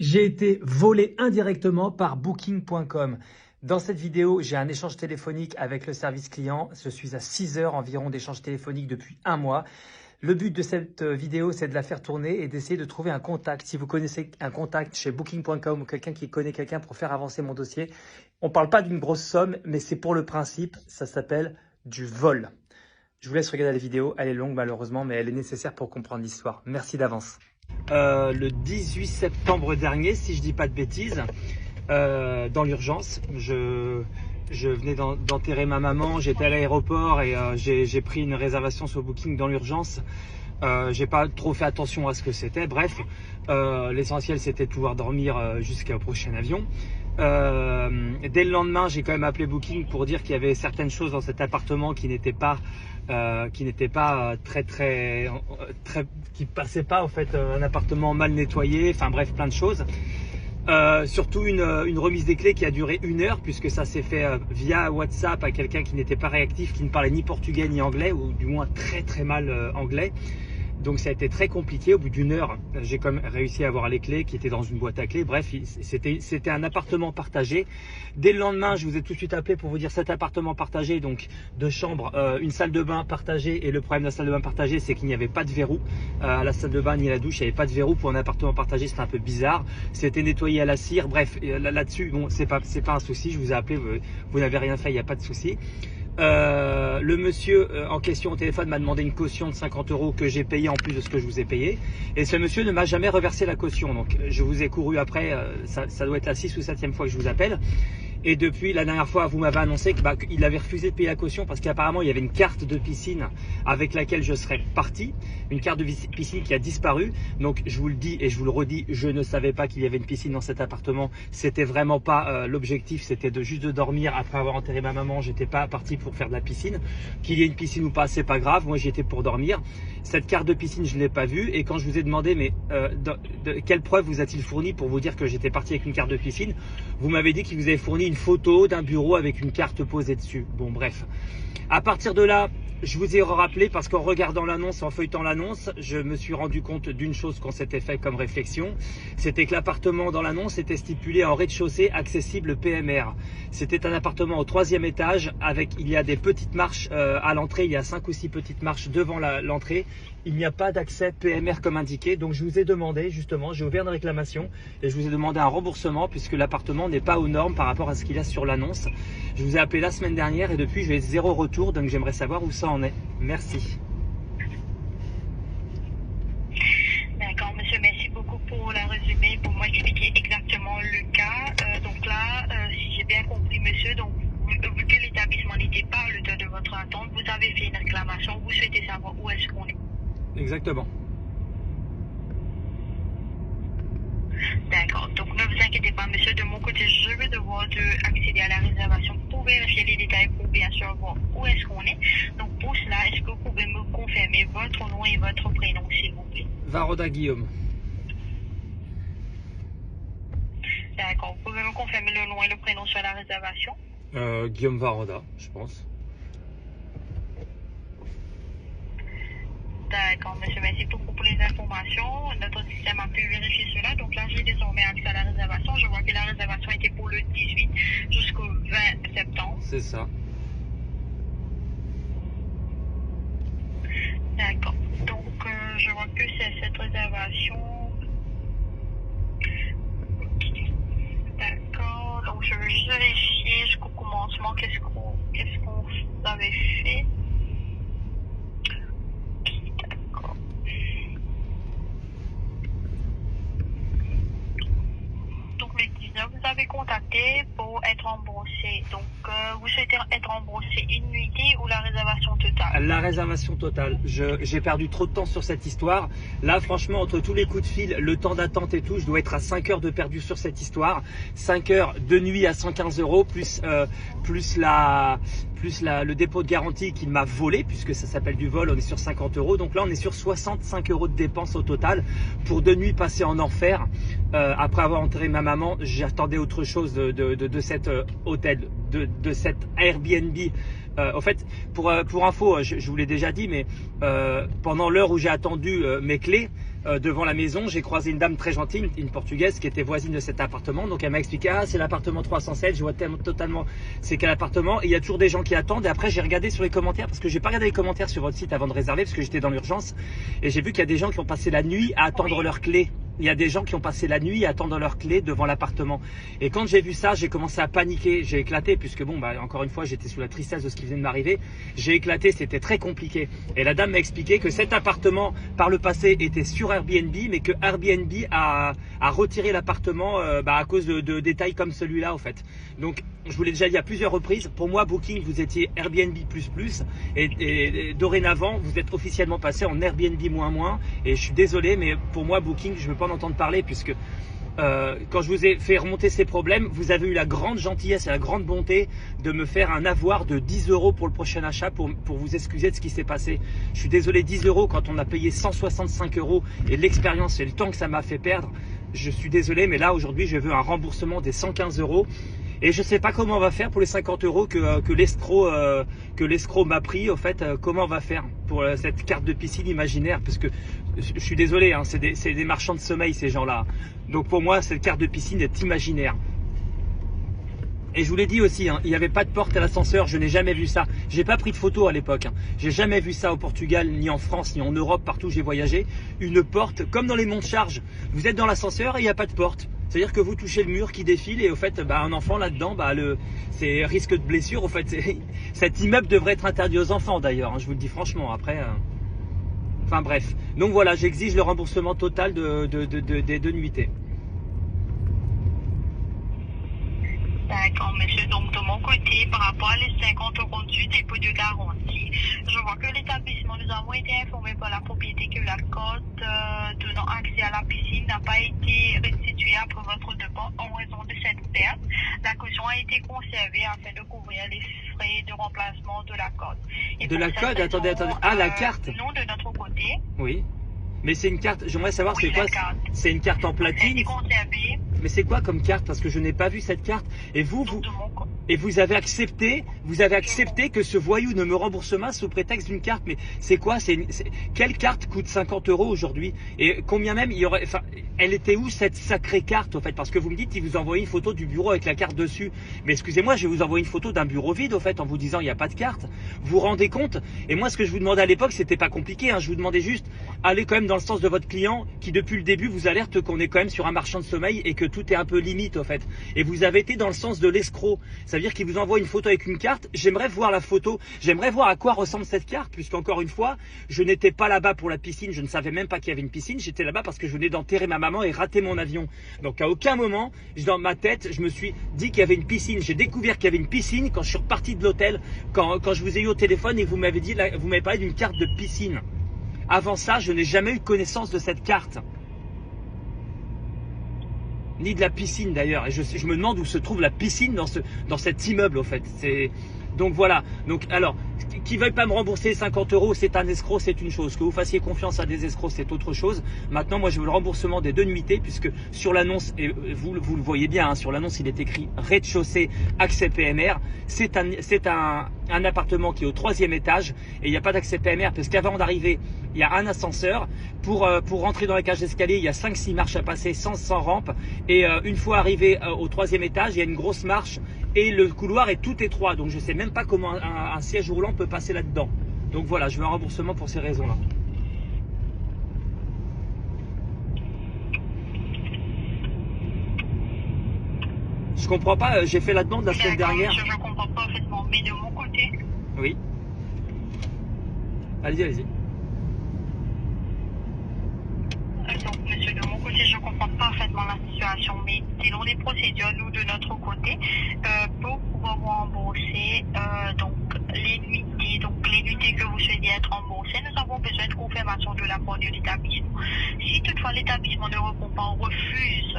J'ai été volé indirectement par Booking.com. Dans cette vidéo, j'ai un échange téléphonique avec le service client. Je suis à 6 heures environ d'échange téléphonique depuis un mois. Le but de cette vidéo, c'est de la faire tourner et d'essayer de trouver un contact. Si vous connaissez un contact chez Booking.com ou quelqu'un qui connaît quelqu'un pour faire avancer mon dossier, on ne parle pas d'une grosse somme, mais c'est pour le principe. Ça s'appelle du vol. Je vous laisse regarder la vidéo. Elle est longue malheureusement, mais elle est nécessaire pour comprendre l'histoire. Merci d'avance. Le 18 septembre dernier, si je dis pas de bêtises, dans l'urgence, je venais d'enterrer ma maman, j'étais à l'aéroport et j'ai pris une réservation sur Booking dans l'urgence. J'ai pas trop fait attention à ce que c'était. Bref, l'essentiel c'était de pouvoir dormir jusqu'au prochain avion. Dès le lendemain, j'ai quand même appelé Booking pour dire qu'il y avait certaines choses dans cet appartement qui n'étaient pas qui passaient pas en fait, un appartement mal nettoyé, enfin bref, plein de choses. Surtout une remise des clés qui a duré 1 heure puisque ça s'est fait via WhatsApp à quelqu'un qui n'était pas réactif, qui ne parlait ni portugais ni anglais, ou du moins très mal anglais. Donc ça a été très compliqué. Au bout d'1 heure, j'ai quand même réussi à avoir les clés qui étaient dans une boîte à clés. Bref, c'était un appartement partagé. Dès le lendemain, je vous ai tout de suite appelé pour vous dire cet appartement partagé, donc 2 chambres, une salle de bain partagée. Et le problème de la salle de bain partagée, c'est qu'il n'y avait pas de verrou. À la salle de bain ni à la douche, il n'y avait pas de verrou. Pour un appartement partagé, c'était un peu bizarre. C'était nettoyé à la cire. Bref, là-dessus, bon, c'est pas un souci. Je vous ai appelé, vous n'avez rien fait, il n'y a pas de souci. Le monsieur en question au téléphone m'a demandé une caution de 50 € que j'ai payé en plus de ce que je vous ai payé, et ce monsieur ne m'a jamais reversé la caution. Donc je vous ai couru après, ça doit être la 6e ou 7e fois que je vous appelle. Et depuis la dernière fois, vous m'avez annoncé qu'il avait refusé de payer la caution parce qu'apparemment il y avait une carte de piscine avec laquelle je serais parti, une carte de piscine qui a disparu. Donc je vous le dis et je vous le redis, je ne savais pas qu'il y avait une piscine dans cet appartement. C'était vraiment pas l'objectif, c'était juste de dormir après avoir enterré ma maman. J'étais pas parti pour faire de la piscine. Qu'il y ait une piscine ou pas, c'est pas grave. Moi j'y étais pour dormir. Cette carte de piscine, je ne l'ai pas vue, et quand je vous ai demandé de quelle preuve vous a-t-il fourni pour vous dire que j'étais parti avec une carte de piscine, vous m'avez dit qu'il vous avait fourni une photo d'un bureau avec une carte posée dessus. Bon bref, à partir de là, je vous ai rappelé parce qu'en regardant l'annonce, en feuilletant l'annonce, je me suis rendu compte d'une chose qu'on s'était fait comme réflexion. C'était que l'appartement dans l'annonce était stipulé en rez-de-chaussée accessible PMR. C'était un appartement au 3e étage il y a des petites marches à l'entrée, il y a 5 ou 6 petites marches devant l'entrée. Il n'y a pas d'accès PMR comme indiqué. Donc je vous ai demandé justement, j'ai ouvert une réclamation et je vous ai demandé un remboursement puisque l'appartement n'est pas aux normes par rapport à ce qu'il y a sur l'annonce. Je vous ai appelé la semaine dernière et depuis j'ai 0 retour, donc j'aimerais savoir où ça en est. Merci. D'accord, monsieur, merci beaucoup pour la résumé, pour m'expliquer exactement le cas. Donc là, si j'ai bien compris, monsieur, donc vu que l'établissement n'était pas à l'auteur de votre attente, vous avez fait une réclamation, vous souhaitez savoir où est-ce qu'on est. Exactement. D'accord, donc ne vous inquiétez pas, monsieur, de mon côté, je vais devoir accéder à la réservation pour vérifier les détails, pour bien sûr voir où est-ce qu'on est. Donc pour cela, est-ce que vous pouvez me confirmer votre nom et votre prénom, s'il vous plaît? Varoda Guillaume. D'accord, vous pouvez me confirmer le nom et le prénom sur la réservation? Guillaume Varoda, je pense. D'accord, monsieur, merci beaucoup pour les informations. Notre système a pu vérifier cela. Donc là, j'ai désormais accès à la réservation. Je vois que la réservation était pour le 18 jusqu'au 20 septembre. C'est ça. D'accord. Donc, je vois que c'est cette réservation. D'accord. Donc, je vais juste vérifier jusqu'au commencement qu'est-ce qu'on avait fait. Vous avez contacté pour être remboursé. Donc, vous souhaitez être remboursé une nuitée ou la réservation totale? La réservation totale. J'ai perdu trop de temps sur cette histoire. Là, franchement, entre tous les coups de fil, le temps d'attente et tout, je dois être à 5 heures de perdu sur cette histoire. 5 heures de nuit à 115 € plus le dépôt de garantie qu'il m'a volé, puisque ça s'appelle du vol, on est sur 50 €. Donc là, on est sur 65 € de dépenses au total pour 2 nuits passées en enfer. Après avoir enterré ma maman, j'attendais autre chose de cet hôtel, de cet Airbnb. En fait, pour info, je vous l'ai déjà dit, mais pendant l'heure où j'ai attendu mes clés, devant la maison, j'ai croisé une dame très gentille, une portugaise qui était voisine de cet appartement. Donc elle m'a expliqué, ah c'est l'appartement 307, je vois totalement c'est quel appartement. Et il y a toujours des gens qui attendent. Et après j'ai regardé sur les commentaires, parce que j'ai pas regardé les commentaires sur votre site avant de réserver, parce que j'étais dans l'urgence. Et j'ai vu qu'il y a des gens qui ont passé la nuit à attendre leur clé. Il y a des gens qui ont passé la nuit à attendre leur clé devant l'appartement. Et quand j'ai vu ça, j'ai commencé à paniquer. J'ai éclaté puisque bon, bah, encore une fois, j'étais sous la tristesse de ce qui venait de m'arriver. J'ai éclaté, c'était très compliqué. Et la dame m'a expliqué que cet appartement, par le passé, était sur Airbnb, mais que Airbnb a retiré l'appartement à cause de détails comme celui-là, en fait. Donc, je vous l'ai déjà dit à plusieurs reprises. Pour moi, Booking, vous étiez Airbnb++. Et dorénavant, vous êtes officiellement passé en Airbnb -. Et je suis désolé, mais pour moi, Booking, je ne veux pas en entendre parler puisque quand je vous ai fait remonter ces problèmes, vous avez eu la grande gentillesse et la grande bonté de me faire un avoir de 10 € pour le prochain achat pour vous excuser de ce qui s'est passé. Je suis désolé, 10 € quand on a payé 165 € et l'expérience et le temps que ça m'a fait perdre. Je suis désolé, mais là aujourd'hui, je veux un remboursement des 115 €. Et je sais pas comment on va faire pour les 50 € que l'escroc m'a pris. Au fait, comment on va faire pour cette carte de piscine imaginaire? Parce que je suis désolé, hein, c'est des marchands de sommeil ces gens-là. Donc pour moi, cette carte de piscine est imaginaire. Et je vous l'ai dit aussi, hein, il n'y avait pas de porte à l'ascenseur, je n'ai jamais vu ça. J'ai pas pris de photo à l'époque. Hein. J'ai jamais vu ça au Portugal, ni en France, ni en Europe, partout où j'ai voyagé. Une porte, comme dans les monts de charge. Vous êtes dans l'ascenseur et il n'y a pas de porte. C'est-à-dire que vous touchez le mur qui défile et au fait, un enfant là-dedans, c'est risque de blessure. Au fait, cet immeuble devrait être interdit aux enfants d'ailleurs. Hein, je vous le dis franchement. Après, enfin bref. Donc voilà, j'exige le remboursement total des 2 nuitées. D'accord, monsieur. Donc, de mon côté, par rapport à les 50 € du dépôt de garantie, je vois que l'établissement, nous avons été informés par la propriété que la cote donnant accès à la piscine n'a pas été restituée après votre demande en raison de cette perte. La caution a été conservée afin de couvrir les frais de remplacement de la cote. De la cote? Attendez. Ah, la carte? Non, de notre côté. Oui. Mais c'est une carte, j'aimerais savoir Oui, c'est quoi? C'est une carte en Ça a platine? été conservé. Mais c'est quoi comme carte? Parce que je n'ai pas vu cette carte. Et vous avez accepté que ce voyou ne me rembourse pas sous prétexte d'une carte. Mais c'est quoi? Quelle carte coûte 50 € aujourd'hui? Et combien même il y aurait, enfin, elle était où cette sacrée carte au fait? Parce que vous me dites qu'il vous envoie une photo du bureau avec la carte dessus. Mais excusez-moi, je vais vous envoyer une photo d'un bureau vide au fait en vous disant il n'y a pas de carte. Vous vous rendez compte? Et moi ce que je vous demandais à l'époque, c'était pas compliqué, hein. Je vous demandais juste allez quand même dans le sens de votre client qui depuis le début vous alerte qu'on est quand même sur un marchand de sommeil et que tout est un peu limite au fait. Et vous avez été dans le sens de l'escroc. Ça veut dire qu'il vous envoie une photo avec une carte. J'aimerais voir la photo. J'aimerais voir à quoi ressemble cette carte, puisqu'encore une fois, je n'étais pas là-bas pour la piscine. Je ne savais même pas qu'il y avait une piscine. J'étais là-bas parce que je venais d'enterrer ma maman et rater mon avion. Donc à aucun moment, dans ma tête, je me suis dit qu'il y avait une piscine. J'ai découvert qu'il y avait une piscine quand je suis reparti de l'hôtel, quand je vous ai eu au téléphone et que vous m'avez parlé d'une carte de piscine. Avant ça, je n'ai jamais eu connaissance de cette carte. Ni de la piscine d'ailleurs. Et je me demande où se trouve la piscine dans cet immeuble au fait. Donc voilà. Donc alors, qu'ils ne veuillent pas me rembourser 50 €, c'est un escroc, c'est une chose. Que vous fassiez confiance à des escrocs, c'est autre chose. Maintenant, moi, je veux le remboursement des 2 nuitées, puisque sur l'annonce, et vous le voyez bien, hein, sur l'annonce, il est écrit rez-de-chaussée, accès PMR. C'est un appartement qui est au 3e étage et il n'y a pas d'accès PMR parce qu'avant d'arriver, il y a un ascenseur. Pour rentrer dans la cage d'escalier, il y a 5-6 marches à passer sans rampe. Et une fois arrivé au 3e étage, il y a une grosse marche et le couloir est tout étroit. Donc je ne sais même pas comment un siège roulant peut passer là-dedans. Donc voilà, je veux un remboursement pour ces raisons-là. Je comprends pas, j'ai fait la demande la semaine dernière. Je comprends parfaitement, mais de mon côté. Oui. Allez-y. Donc, monsieur, de mon côté, je comprends parfaitement la situation, mais selon les procédures, nous, de notre côté, pour pouvoir vous rembourser, les nuitées que vous souhaitez être remboursées, nous avons besoin de confirmation de la part de l'établissement. Si toutefois l'établissement ne répond pas, on refuse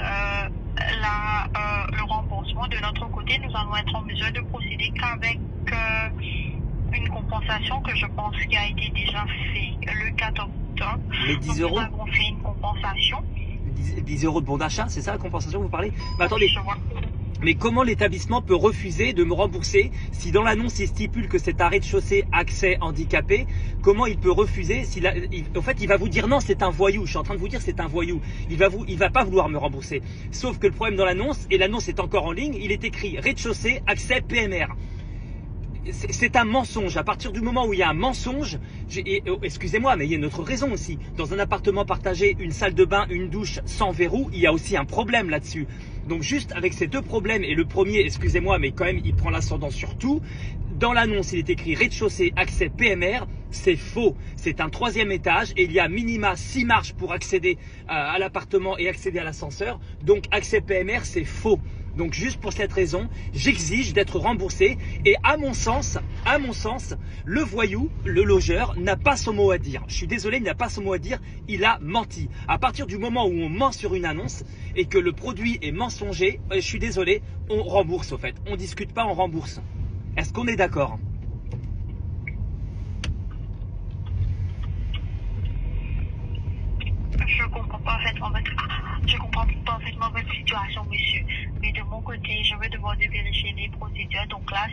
le remboursement de notre côté, nous allons être en mesure de procéder qu'avec une compensation que je pense qui a été déjà faite le 4 octobre. Les 10 €? Nous avons fait une compensation. 10 € de bon d'achat, c'est ça la compensation que vous parlez? Mais attendez. Mais comment l'établissement peut refuser de me rembourser si dans l'annonce il stipule que c'est un rez-de-chaussée accès handicapé? Comment il peut refuser en fait, il va vous dire non, c'est un voyou. Je suis en train de vous dire c'est un voyou. Il va pas vouloir me rembourser. Sauf que le problème dans l'annonce, et l'annonce est encore en ligne, il est écrit rez-de-chaussée accès PMR. C'est un mensonge. À partir du moment où il y a un mensonge, excusez-moi, mais il y a une autre raison aussi. Dans un appartement partagé, une salle de bain, une douche sans verrou, il y a aussi un problème là-dessus. Donc juste avec ces deux problèmes, et le premier, excusez-moi, mais quand même, il prend l'ascendant sur tout. Dans l'annonce, il est écrit rez-de-chaussée, accès PMR. C'est faux. C'est un 3e étage et il y a minima 6 marches pour accéder à l'appartement et accéder à l'ascenseur. Donc accès PMR, c'est faux. Donc juste pour cette raison, j'exige d'être remboursé et à mon sens, le voyou, le logeur n'a pas son mot à dire. Je suis désolé, il n'a pas son mot à dire, il a menti. À partir du moment où on ment sur une annonce et que le produit est mensonger, je suis désolé, on rembourse au fait. On discute pas, on rembourse. Est-ce qu'on est d'accord ? Je comprends parfaitement votre situation, monsieur. Mais de mon côté, je vais devoir vérifier les procédures. Donc là,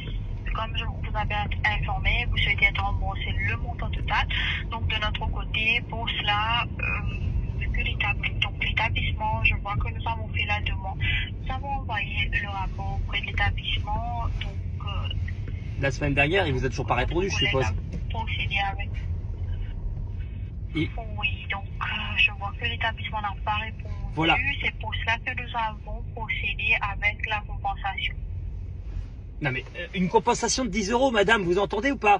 comme je vous avais informé, vous souhaitez être remboursé le montant total. Donc de notre côté, pour cela, l'établissement, je vois que nous avons fait la demande. Nous avons envoyé le rapport auprès de l'établissement. Donc la semaine dernière, il vous a toujours pas répondu, je suppose. Oui, donc je vois que l'établissement n'a pas répondu. Voilà. C'est pour cela que nous avons procédé avec la compensation. Non mais une compensation de 10 €, madame, vous entendez ou pas?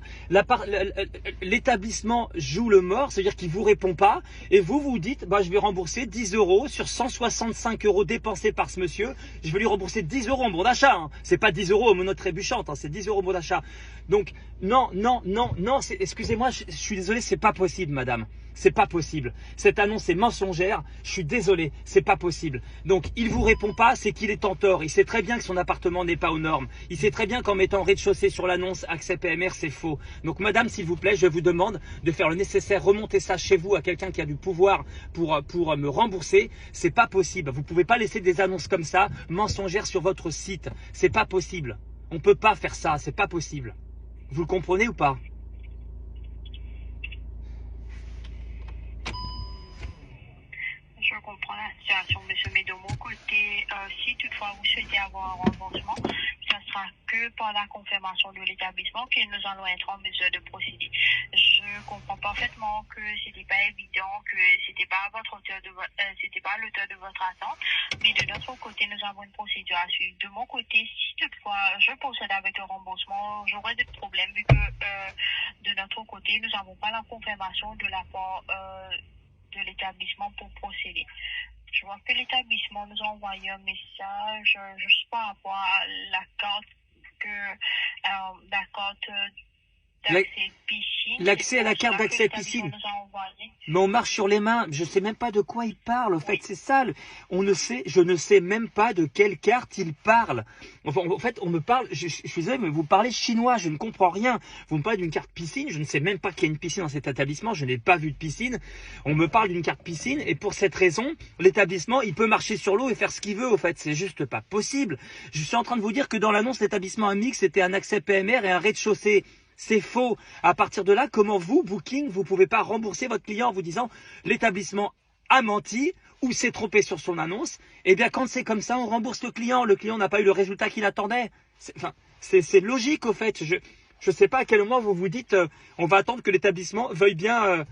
L'établissement joue le mort, c'est-à-dire qu'il vous répond pas, et vous dites, bah je vais rembourser 10 € sur 165 € dépensés par ce monsieur, je vais lui rembourser 10 € en bon d'achat, hein. C'est pas 10 € au monote trébuchante, hein, c'est 10 € au bon d'achat. Donc non, excusez-moi, je suis désolé, c'est pas possible, madame. C'est pas possible. Cette annonce est mensongère. Je suis désolé, c'est pas possible. Donc, il vous répond pas, c'est qu'il est en tort. Il sait très bien que son appartement n'est pas aux normes. Il sait très bien qu'en mettant rez-de-chaussée sur l'annonce accès PMR, c'est faux. Donc, madame, s'il vous plaît, je vous demande de faire le nécessaire, remonter ça chez vous à quelqu'un qui a du pouvoir pour me rembourser. C'est pas possible. Vous pouvez pas laisser des annonces comme ça, mensongères sur votre site. C'est pas possible. On peut pas faire ça. C'est pas possible. Vous le comprenez ou pas? Je comprends la situation, monsieur, mais de mon côté, si toutefois vous souhaitez avoir un remboursement, ce sera que par la confirmation de l'établissement que nous allons être en mesure de procéder. Je comprends parfaitement que c'était pas évident, que c'était pas c'était pas l'auteur de votre attente, mais de notre côté, nous avons une procédure à suivre. De mon côté, si toutefois je procède avec le remboursement, j'aurai des problèmes vu que de notre côté, nous n'avons pas la confirmation de la part de l'établissement pour procéder. Je vois que l'établissement nous a envoyé un message juste par rapport à la carte d'accès piscine. L'accès à la carte d'accès piscine. Mais on marche sur les mains. Je ne sais même pas de quoi il parle. En fait, c'est ça. Je ne sais même pas de quelle carte il parle. Enfin, en fait, on me parle. Je suis désolé, mais vous parlez chinois. Je ne comprends rien. Vous me parlez d'une carte piscine. Je ne sais même pas qu'il y a une piscine dans cet établissement. Je n'ai pas vu de piscine. On me parle d'une carte piscine. Et pour cette raison, l'établissement, il peut marcher sur l'eau et faire ce qu'il veut. Au fait, c'est juste pas possible. Je suis en train de vous dire que dans l'annonce, l'établissement a mis que c'était un accès PMR et un rez-de-chaussée. C'est faux. À partir de là, comment vous, Booking, vous pouvez pas rembourser votre client en vous disant l'établissement a menti ou s'est trompé sur son annonce? Eh bien, quand c'est comme ça, on rembourse le client. Le client n'a pas eu le résultat qu'il attendait. C'est logique, au fait. Je sais pas à quel moment vous vous dites on va attendre que l'établissement veuille bien.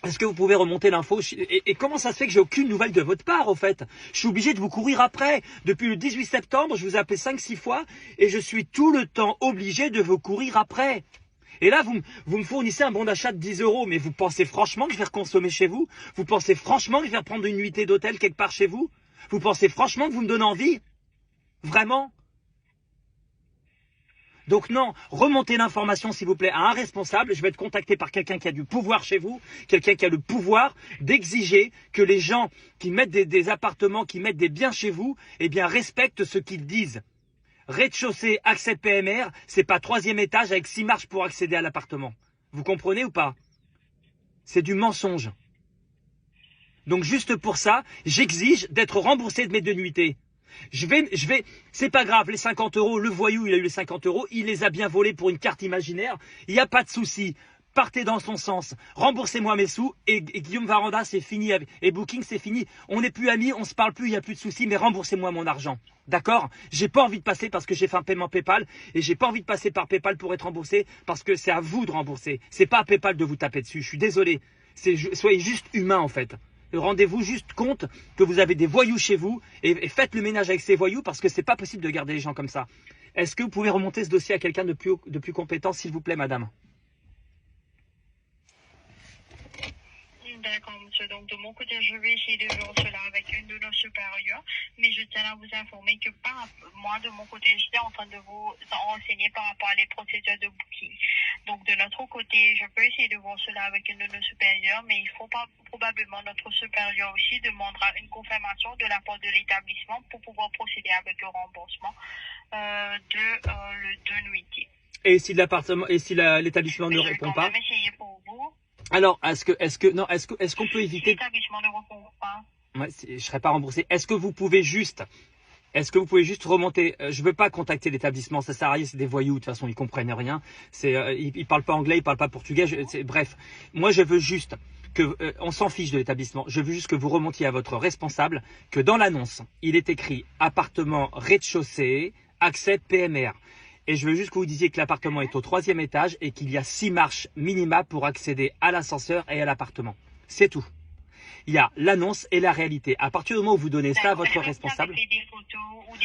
Est-ce que vous pouvez remonter l'info? Et comment ça se fait que j'ai aucune nouvelle de votre part, au fait? Je suis obligé de vous courir après. Depuis le 18 septembre, je vous ai appelé 5-6 fois et je suis tout le temps obligé de vous courir après. Et là, vous me fournissez un bon d'achat de 10 €, mais vous pensez franchement que je vais consommer chez vous? Vous pensez franchement que je vais prendre une nuitée d'hôtel quelque part chez vous? Vous pensez franchement que vous me donnez envie? Vraiment? Donc non, remontez l'information s'il vous plaît à un responsable. Je vais être contacté par quelqu'un qui a du pouvoir chez vous, quelqu'un qui a le pouvoir d'exiger que les gens qui mettent des appartements, qui mettent des biens chez vous, eh bien respectent ce qu'ils disent. Rez-de-chaussée, accès PMR, c'est pas 3e étage avec 6 marches pour accéder à l'appartement. Vous comprenez ou pas? C'est du mensonge. Donc juste pour ça, j'exige d'être remboursé de mes 2 nuitées. C'est pas grave, les 50 euros, le voyou, il a eu les 50 euros, il les a bien volés pour une carte imaginaire. Il n'y a pas de souci. Partez dans son sens, remboursez-moi mes sous et Guillaume Varanda, c'est fini. Et Booking, c'est fini. On n'est plus amis, on se parle plus, il n'y a plus de soucis, mais remboursez-moi mon argent. D'accord? J'ai pas envie de passer parce que j'ai fait un paiement PayPal et j'ai pas envie de passer par PayPal pour être remboursé parce que c'est à vous de rembourser. C'est pas à PayPal de vous taper dessus. Je suis désolé. Soyez juste humain en fait. Rendez-vous juste compte que vous avez des voyous chez vous et faites le ménage avec ces voyous parce que c'est pas possible de garder les gens comme ça. Est-ce que vous pouvez remonter ce dossier à quelqu'un de plus compétent, s'il vous plaît, madame? D'accord, monsieur. Donc, de mon côté, je vais essayer de voir cela avec une de nos supérieurs. Mais je tiens à vous informer que moi, de mon côté, j'étais en train de vous renseigner par rapport à les procédures de booking. Donc, de notre côté, je peux essayer de voir cela avec une de nos supérieurs, mais il faut probablement notre supérieur aussi demandera une confirmation de la part de l'établissement pour pouvoir procéder avec le remboursement de nuitée. Et si l'établissement ne répond pas? Je vais quand même essayer pour vous. Alors, est-ce qu'on peut éviter? L'établissement ne répond pas. Ouais, je serai pas remboursé. Est-ce que vous pouvez juste remonter? Je veux pas contacter l'établissement, ça sert à rien, c'est des voyous, de toute façon ils comprennent rien. Ils parlent pas anglais, ils parlent pas portugais. Bref, moi je veux juste que on s'en fiche de l'établissement. Je veux juste que vous remontiez à votre responsable que dans l'annonce il est écrit appartement rez-de-chaussée, accès PMR. Et je veux juste que vous disiez que l'appartement est au 3e étage et qu'il y a 6 marches minima pour accéder à l'ascenseur et à l'appartement. C'est tout. Il y a l'annonce et la réalité. À partir du moment où vous donnez ça à votre responsable.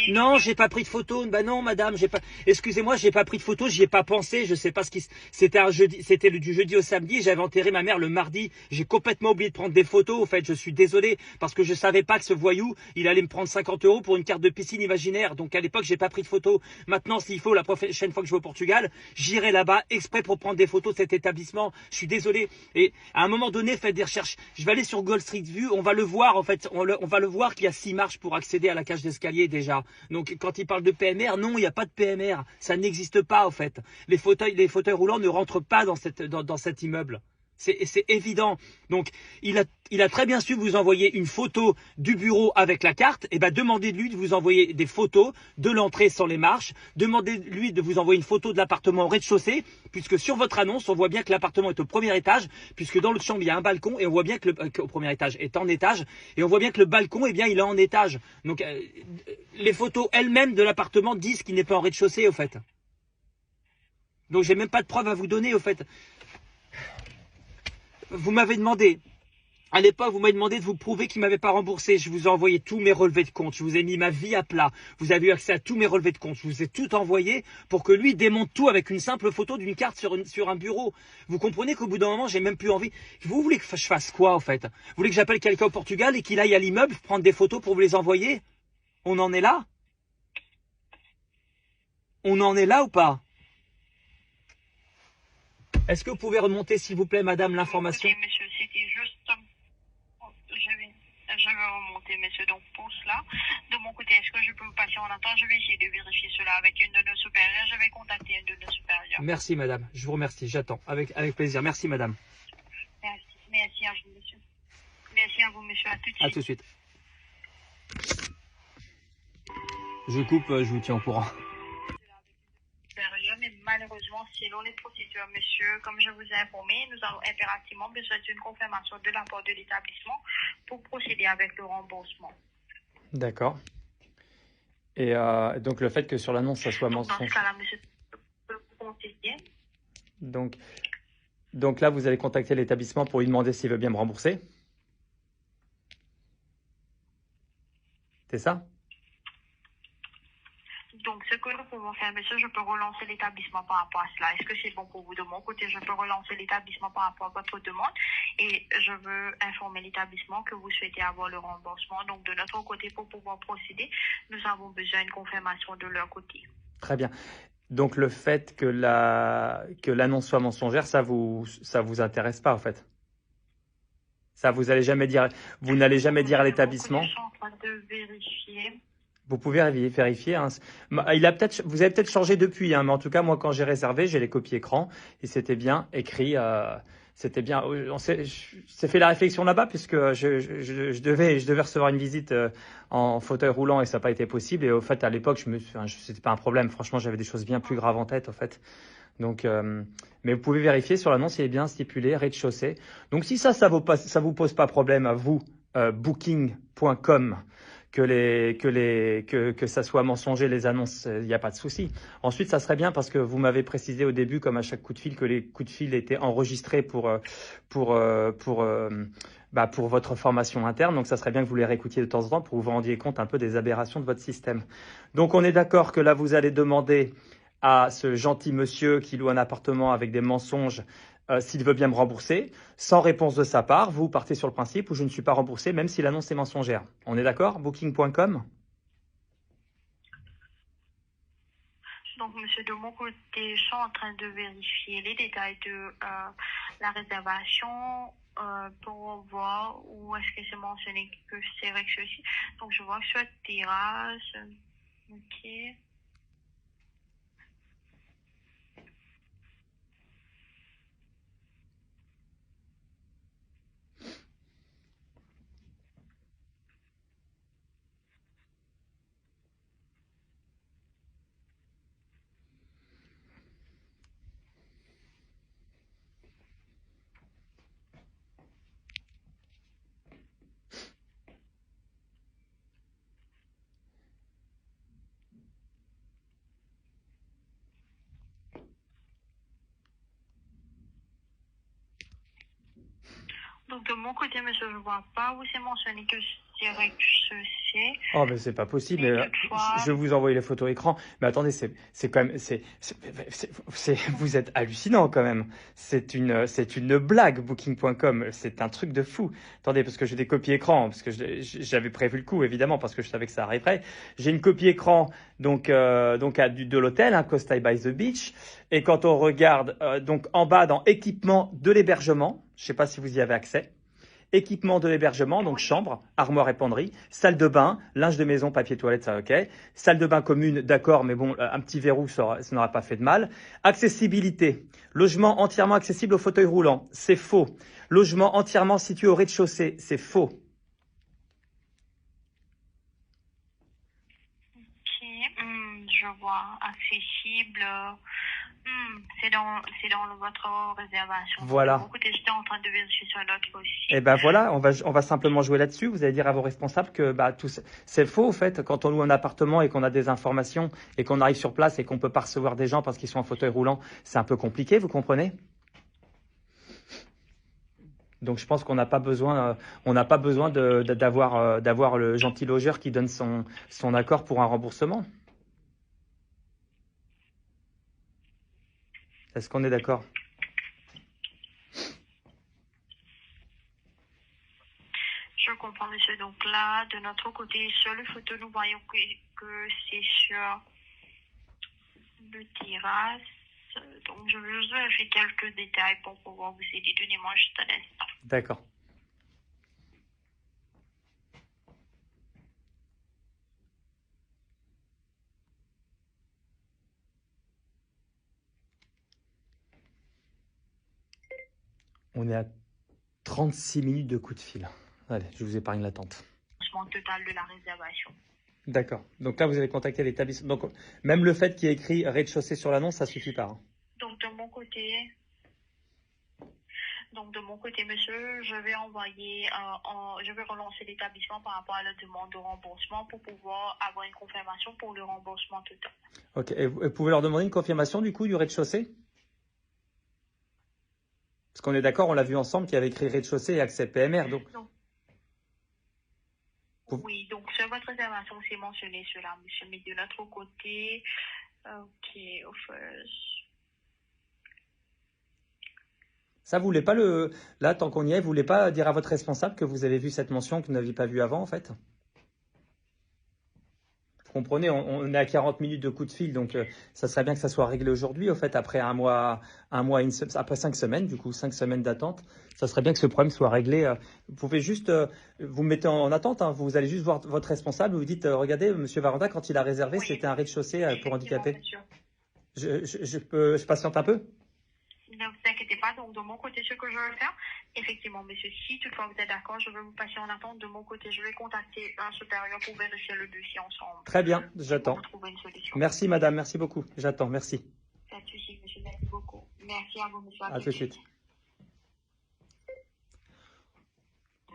Non, j'ai pas pris de photo. Bah non, madame, j'ai pas. Excusez-moi, j'ai pas pris de photo. J'y ai pas pensé. Je sais pas ce qui. C'était un jeudi. C'était du jeudi au samedi. J'avais enterré ma mère le mardi. J'ai complètement oublié de prendre des photos. Au fait, je suis désolé parce que je savais pas que ce voyou, il allait me prendre 50 euros pour une carte de piscine imaginaire. Donc à l'époque, j'ai pas pris de photos. Maintenant, s'il faut, la prochaine fois que je vais au Portugal, j'irai là-bas exprès pour prendre des photos de cet établissement. Je suis désolé. Et à un moment donné, faites des recherches. Je vais aller sur Google Street View. On va le voir en fait. On va le voir qu'il y a 6 marches pour accéder à la cage d'escalier déjà. Donc quand il parle de PMR, non, il n'y a pas de PMR. Ça n'existe pas en fait. Les fauteuils roulants ne rentrent pas dans cet immeuble. C'est évident. Donc il a très bien su vous envoyer une photo du bureau avec la carte. Et ben demandez de lui de vous envoyer des photos de l'entrée sans les marches. Demandez de lui de vous envoyer une photo de l'appartement au rez-de-chaussée, puisque sur votre annonce on voit bien que l'appartement est au 1er étage, puisque dans l'autre chambre il y a un balcon et on voit bien que au 1er étage est en étage et on voit bien que le balcon, eh bien il est en étage. Donc les photos elles-mêmes de l'appartement disent qu'il n'est pas en rez-de-chaussée au fait. Donc j'ai même pas de preuve à vous donner au fait. Vous m'avez demandé, à l'époque, vous m'avez demandé de vous prouver qu'il ne m'avait pas remboursé. Je vous ai envoyé tous mes relevés de compte. Je vous ai mis ma vie à plat. Vous avez eu accès à tous mes relevés de compte. Je vous ai tout envoyé pour que lui démonte tout avec une simple photo d'une carte sur un bureau. Vous comprenez qu'au bout d'un moment, j'ai même plus envie. Vous voulez que je fasse quoi, en fait? Vous voulez que j'appelle quelqu'un au Portugal et qu'il aille à l'immeuble prendre des photos pour vous les envoyer? On en est là? On en est là ou pas? Est-ce que vous pouvez remonter, s'il vous plaît, madame, l'information? Écoutez, monsieur, c'était juste... Je vais remonter, monsieur. Donc, pour cela, de mon côté, est-ce que je peux vous passer en attendant? Je vais essayer de vérifier cela avec une de nos supérieures. Je vais contacter une de nos supérieures. Merci, madame. Je vous remercie. J'attends. Avec plaisir. Merci, madame. Merci. Merci à vous, monsieur. Merci à vous, monsieur. À tout de suite. À tout de suite. Je coupe, je vous tiens au courant. Mais malheureusement, selon les procédures, monsieur, comme je vous ai informé, nous avons impérativement besoin d'une confirmation de la part de l'établissement pour procéder avec le remboursement. D'accord. Et donc le fait que sur l'annonce, ça soit mentionné. Dans ce cas-là, monsieur, vous conseiller. Donc là, vous allez contacter l'établissement pour lui demander s'il veut bien me rembourser. C'est ça? Donc, ce que nous pouvons faire, monsieur, je peux relancer l'établissement par rapport à cela. Est-ce que c'est bon pour vous? De mon côté, je peux relancer l'établissement par rapport à votre demande et je veux informer l'établissement que vous souhaitez avoir le remboursement. Donc, de notre côté, pour pouvoir procéder, nous avons besoin d'une confirmation de leur côté. Très bien. Donc, le fait que l'annonce soit mensongère, ça vous intéresse pas, en fait? Ça, vous n'allez jamais dire à l'établissement? Je suis en train de vérifier. Vous pouvez vérifier. Hein. Vous avez peut-être changé depuis, hein, mais en tout cas, moi, quand j'ai réservé, j'ai les copies écran et c'était bien écrit. C'était bien. On s'est fait la réflexion là-bas puisque je devais recevoir une visite en fauteuil roulant et ça n'a pas été possible. Et au fait, à l'époque, c'était pas un problème. Franchement, j'avais des choses bien plus graves en tête, au fait. Donc, mais vous pouvez vérifier sur l'annonce, il est bien stipulé rez-de-chaussée. Donc, si ça vous pose pas problème à vous, booking.com, que ça soit mensonger les annonces, il n'y a pas de souci. Ensuite, ça serait bien parce que vous m'avez précisé au début, comme à chaque coup de fil, que les coups de fil étaient enregistrés pour votre formation interne. Donc, ça serait bien que vous les réécoutiez de temps en temps pour que vous vous rendiez compte un peu des aberrations de votre système. Donc, on est d'accord que là, vous allez demander à ce gentil monsieur qui loue un appartement avec des mensonges s'il veut bien me rembourser. Sans réponse de sa part, vous partez sur le principe où je ne suis pas remboursé, même si l'annonce est mensongère. On est d'accord? Booking.com? Donc, monsieur, de mon côté, je suis en train de vérifier les détails de la réservation pour voir où est-ce que c'est mentionné que c'est avec ceci. Donc, je vois que sur terrasse, ok. Donc, de mon côté, monsieur, je ne vois pas où c'est mentionné que c'est avec ceci. Oh, mais c'est pas possible. Mais toutefois, Je vais vous envoyer les photos écran. Mais attendez, c'est quand même, vous êtes hallucinant quand même. C'est une blague, Booking.com. C'est un truc de fou. Attendez, parce que j'ai des copies écran, parce que j'avais prévu le coup, évidemment, parce que je savais que ça arriverait. J'ai une copie écran, de l'hôtel, hein, Costa by the Beach. Et quand on regarde, donc en bas dans équipement de l'hébergement, je sais pas si vous y avez accès. Équipement de l'hébergement, donc chambre, armoire et penderie, salle de bain, linge de maison, papier toilette, ça ok. Salle de bain commune, d'accord, mais bon, un petit verrou, ça n'aura pas fait de mal. Accessibilité, logement entièrement accessible au fauteuil roulant, c'est faux. Logement entièrement situé au rez-de-chaussée, c'est faux. ok, je vois accessible. C'est dans votre réservation. Voilà. De mon côté, j'étais en train de vérifier sur l'autre aussi. Et ben voilà, on va simplement jouer là-dessus. Vous allez dire à vos responsables que c'est faux, au fait, quand on loue un appartement et qu'on a des informations et qu'on arrive sur place et qu'on peut pas recevoir des gens parce qu'ils sont en fauteuil roulant, c'est un peu compliqué, vous comprenez? Donc je pense qu'on n'a pas besoin, d'avoir le gentil logeur qui donne son accord pour un remboursement. Est-ce qu'on est d'accord? Je comprends, monsieur. Donc là, de notre côté, sur le photo, nous voyons que c'est sur le terrasse. Donc, je vais juste vérifier quelques détails pour pouvoir vous aider. Donnez-moi juste un instant. D'accord. On est à 36 minutes de coup de fil. Allez, je vous épargne l'attente. Total de la réservation. D'accord. Donc là, vous avez contacté l'établissement. Donc, même le fait qu'il y ait écrit rez-de-chaussée sur l'annonce, ça suffit pas. Hein. Donc, de mon côté, monsieur, je vais relancer l'établissement par rapport à la demande de remboursement pour pouvoir avoir une confirmation pour le remboursement total. Ok. Et vous pouvez leur demander une confirmation du coup du rez-de-chaussée? Parce qu'on est d'accord, on l'a vu ensemble qu'il y avait écrit rez-de-chaussée et accès PMR. Donc. Oui, donc sur votre réservation, c'est mentionné cela, monsieur, mais de notre côté, ok, offers. Ça, vous voulez pas là, tant qu'on y est, vous voulez pas dire à votre responsable que vous avez vu cette mention que vous n'aviez pas vue avant, en fait? Vous comprenez, on est à 40 minutes de coup de fil, donc ça serait bien que ça soit réglé aujourd'hui, au fait, après après 5 semaines, du coup, 5 semaines d'attente. Ça serait bien que ce problème soit réglé. Vous pouvez juste, vous me mettez en attente, hein, vous allez juste voir votre responsable, vous dites, regardez, monsieur Varanda, quand il a réservé, c'était un rez-de-chaussée pour handicapés. Je patiente un peu? Ne vous inquiétez pas. Donc, de mon côté, ce que je vais faire, effectivement, monsieur, si toutefois vous êtes d'accord, je vais vous passer en attente. De mon côté, je vais contacter un supérieur pour vérifier le dossier ensemble. Très bien, Pour j'attends. trouver une solution. Merci madame, merci beaucoup. J'attends, merci. Pas de souci, monsieur. Merci beaucoup. Merci à vous, monsieur. À tout de suite.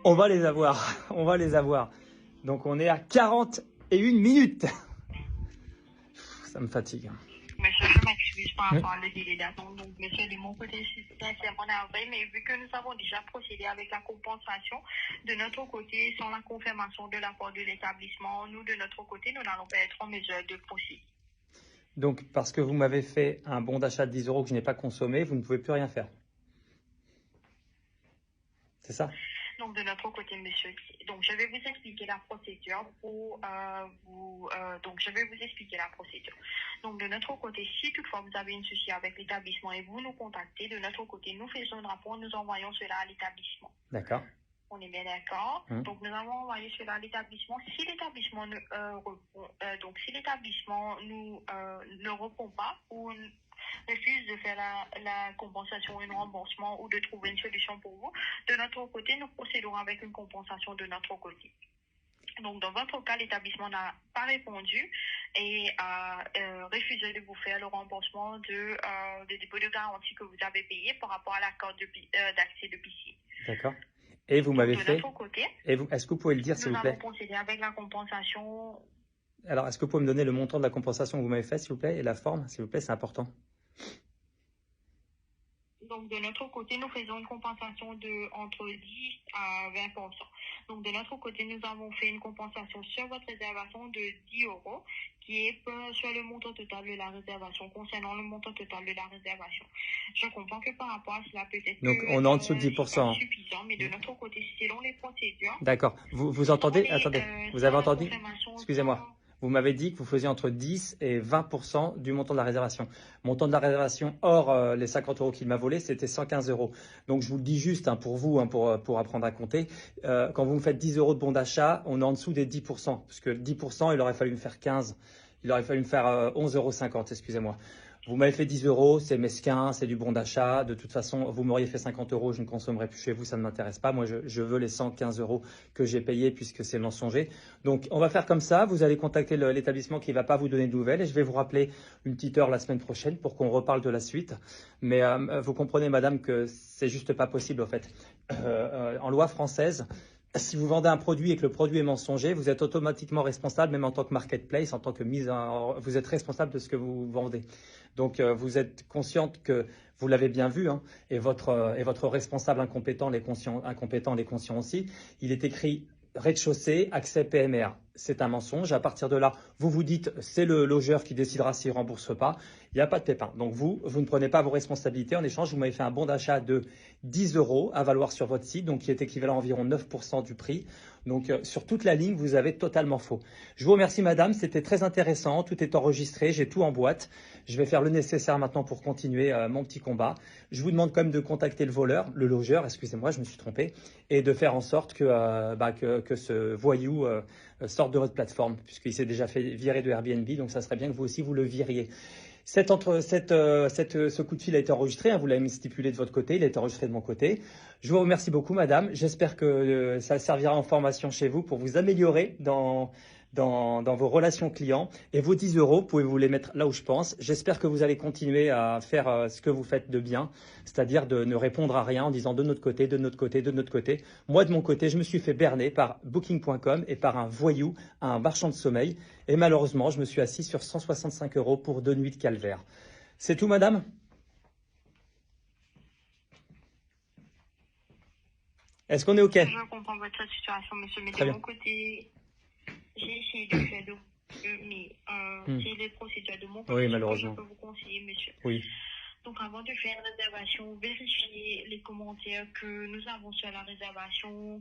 On va les avoir, on va les avoir. Donc on est à 41 minutes. Ça me fatigue. Monsieur, je m'excuse par rapport au délai d'attente. Donc, monsieur, de mon côté, c'est sincèrement navré, mais vu que nous avons déjà procédé avec la compensation de notre côté, sans la confirmation de l'accord de l'établissement, nous, de notre côté, nous n'allons pas être en mesure de procéder. Donc, parce que vous m'avez fait un bon d'achat de 10 € que je n'ai pas consommé, vous ne pouvez plus rien faire. C'est ça? Donc, de notre côté, monsieur, donc je vais vous expliquer la procédure donc je vais vous expliquer la procédure. Donc, de notre côté, si toutefois vous avez un souci avec l'établissement et vous nous contactez, de notre côté, nous faisons un rapport, nous envoyons cela à l'établissement. D'accord. On est bien d'accord. Donc, nous avons envoyé cela à l'établissement. Si l'établissement ne répond pas ou refuse de faire la compensation, un remboursement ou de trouver une solution pour vous, de notre côté, nous procéderons avec une compensation de notre côté. Donc, dans votre cas, l'établissement n'a pas répondu et a refusé de vous faire le remboursement des dépôts de garantie que vous avez payé par rapport à l'accord d'accès de piscine. D'accord. Et vous m'avez fait. De notre côté, est-ce que vous pouvez le dire, s'il vous plaît? Nous allons procéder avec la compensation. Alors, est-ce que vous pouvez me donner le montant de la compensation que vous m'avez fait, s'il vous plaît, et la forme, s'il vous plaît, c'est important. Donc, de notre côté, nous faisons une compensation de entre 10 à 20%. Donc, de notre côté, nous avons fait une compensation sur votre réservation de 10 € qui est sur le montant total de la réservation, concernant le montant total de la réservation. Je comprends que par rapport à cela, peut-être donc, on est en dessous de 10%. C'est insuffisant, mais de notre côté, selon les procédures. D'accord. Vous entendez? Attendez. Vous avez entendu? Excusez-moi. Vous m'avez dit que vous faisiez entre 10 et 20% du montant de la réservation. Montant de la réservation hors les 50 € qu'il m'a volé, c'était 115 €. Donc, je vous le dis juste pour vous, pour apprendre à compter. Quand vous me faites 10 € de bon d'achat, on est en dessous des 10%. Parce que 10%, il aurait fallu me faire 15. Il aurait fallu me faire 11,50 €, excusez-moi. Vous m'avez fait 10 €, c'est mesquin, c'est du bon d'achat. De toute façon, vous m'auriez fait 50 €, je ne consommerai plus chez vous, ça ne m'intéresse pas. Moi, je veux les 115 € que j'ai payés puisque c'est mensonger. Donc, on va faire comme ça. Vous allez contacter l'établissement qui ne va pas vous donner de nouvelles et je vais vous rappeler une petite heure la semaine prochaine pour qu'on reparle de la suite. Mais vous comprenez, madame, que c'est juste pas possible, en fait. En loi française, si vous vendez un produit et que le produit est mensonger, vous êtes automatiquement responsable, même en tant que marketplace, en tant que vous êtes responsable de ce que vous vendez. Donc, vous êtes consciente que vous l'avez bien vu, et votre responsable incompétent, les conscients aussi, il est écrit rez-de-chaussée, accès PMR. C'est un mensonge. À partir de là, vous vous dites, c'est le logeur qui décidera s'il ne rembourse pas. Il n'y a pas de pépin. Donc, vous ne prenez pas vos responsabilités. En échange, vous m'avez fait un bon d'achat de 10 € à valoir sur votre site, donc qui est équivalent à environ 9% du prix. Donc, sur toute la ligne, vous avez totalement faux. Je vous remercie, madame. C'était très intéressant. Tout est enregistré. J'ai tout en boîte. Je vais faire le nécessaire maintenant pour continuer mon petit combat. Je vous demande quand même de contacter le logeur, excusez-moi, je me suis trompé, et de faire en sorte que ce voyou sorte de votre plateforme, puisqu'il s'est déjà fait virer de Airbnb. Donc, ça serait bien que vous aussi, vous le viriez. Ce coup de fil a été enregistré, vous l'avez stipulé de votre côté, il a été enregistré de mon côté. Je vous remercie beaucoup, madame. J'espère que ça servira en formation chez vous pour vous améliorer dans vos relations clients. Et vos 10 €, vous pouvez vous les mettre là où je pense. J'espère que vous allez continuer à faire ce que vous faites de bien, c'est-à-dire de ne répondre à rien en disant de notre côté, de notre côté, de notre côté. Moi, de mon côté, je me suis fait berner par Booking.com et par un voyou, un marchand de sommeil. Et malheureusement, je me suis assis sur 165 € pour 2 nuits de calvaire. C'est tout, madame? Est-ce qu'on est OK? Je comprends votre situation, monsieur, mais de mon côté, j'ai essayé de faire mais c'est les procédures de mon côté. Oui, malheureusement. Je peux vous conseiller, monsieur. Oui. Donc, avant de faire une réservation, vérifiez les commentaires que nous avons sur la réservation.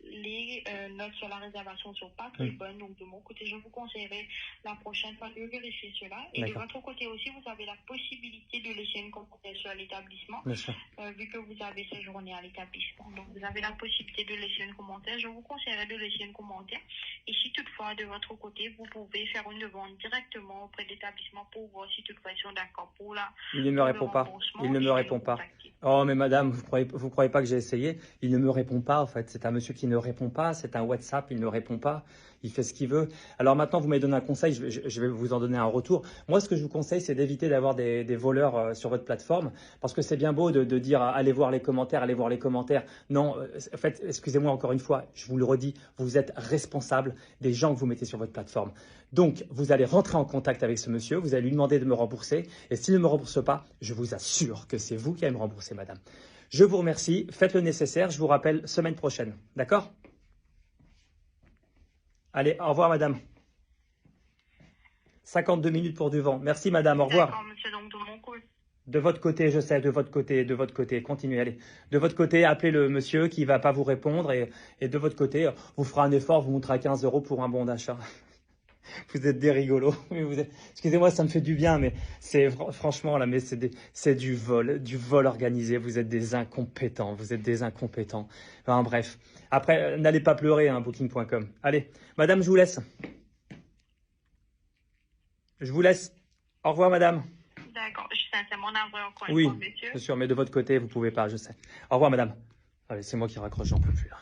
les notes sur la réservation sont pas très bonnes. Donc, de mon côté, je vous conseillerais la prochaine fois de vérifier cela. Et de votre côté aussi, vous avez la possibilité de laisser une commentaire sur l'établissement, vu que vous avez séjourné à l'établissement. Donc, vous avez la possibilité de laisser une commentaire. Je vous conseillerais de laisser une commentaire. Et si toutefois, de votre côté, vous pouvez faire une demande directement auprès de l'établissement pour voir si toutefois ils sont d'accord pour la. Il ne me répond pas. Il ne me répond pas. Oh, mais madame, vous croyez pas que j'ai essayé? Il ne me répond pas, en fait. C'est un monsieur qui ne répond pas. C'est un WhatsApp, il ne répond pas. Il fait ce qu'il veut. Alors maintenant, vous m'avez donné un conseil. Je vais vous en donner un retour. Moi, ce que je vous conseille, c'est d'éviter d'avoir des voleurs sur votre plateforme. Parce que c'est bien beau de dire allez voir les commentaires, allez voir les commentaires. Non, en fait, excusez-moi encore une fois, je vous le redis, vous êtes responsable des gens que vous mettez sur votre plateforme. Donc, vous allez rentrer en contact avec ce monsieur, vous allez lui demander de me rembourser. Et s'il ne me rembourse pas, je vous assure que c'est vous qui allez me rembourser, madame. Je vous remercie, faites le nécessaire, je vous rappelle semaine prochaine. D'accord? Allez, au revoir, madame. 52 minutes pour du vent. Merci, madame, au revoir. D'accord, monsieur, donc de mon côté. De votre côté, je sais, de votre côté, continuez, allez. De votre côté, appelez le monsieur qui ne va pas vous répondre et de votre côté, vous ferez un effort, vous montrez 15 € pour un bon d'achat. Vous êtes des rigolos. Excusez-moi, ça me fait du bien, mais c'est franchement là, mais c'est du vol organisé. Vous êtes des incompétents. Enfin, bref. Après, n'allez pas pleurer, hein, Booking.com. Allez, madame, je vous laisse. Au revoir, madame. D'accord, je suis sincèrement navrée encore une Oui, fois, monsieur. bien sûr, mais de votre côté, vous pouvez pas, je sais. Au revoir, madame. Allez, c'est moi qui raccroche, j'en peux plus là.